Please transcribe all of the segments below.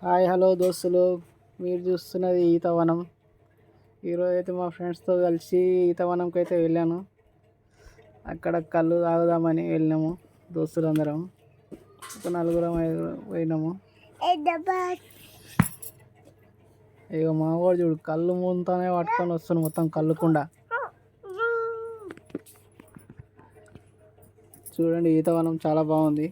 Hi hello దోస్తులు, మీరు చూస్తున్నది ఈతవనం. ఈరోజు అయితే మా ఫ్రెండ్స్తో కలిసి ఈతవనంకి అయితే వెళ్ళాను. అక్కడ కళ్ళు తాగుదామని వెళ్ళినాము దోస్తులందరం. ఒక నలుగురం ఐదుగురం పోయినాము. ఇక మా వాడు చూడు కళ్ళు ముంతానే పట్టుకొని వస్తున్నాడు, మొత్తం కళ్ళుకుండా. చూడండి, ఈతవనం చాలా బాగుంది.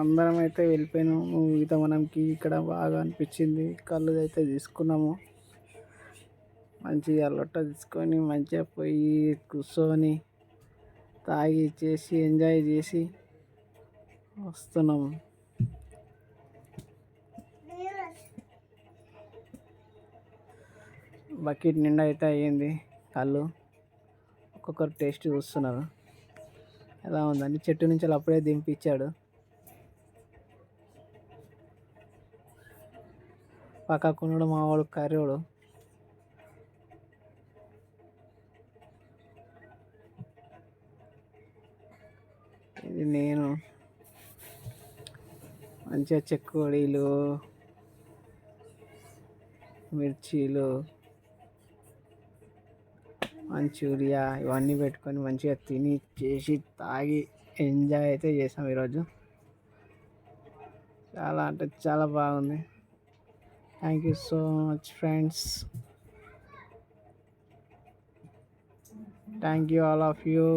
అందరం అయితే వెళ్ళిపోయినాము ఈతవనంకి. ఇక్కడ బాగా అనిపించింది. కళ్ళు అయితే తీసుకున్నాము. మంచిగా లొట్ట తీసుకొని మంచిగా పోయి కూర్చొని తాగి చేసి ఎంజాయ్ చేసి వస్తున్నాము. బకెట్ నిండా అయితే అయ్యింది కళ్ళు. ఒక్కొక్కరు టేస్ట్ చూస్తున్నారు ఎలా ఉందని. చెట్టు నుంచి అప్పుడే దింపిచ్చాడు. పక్కకున్నాడు మా వాడు కర్రోడు. ఇది నేను మంచిగా చెక్కువడీలు, మిర్చీలు, మంచూరియా ఇవన్నీ పెట్టుకొని మంచిగా తిని చేసి తాగి ఎంజాయ్ అయితే చేసాం ఈరోజు. చాలా అంటే చాలా బాగుంది. Thank you so much friends. Thank you all of you.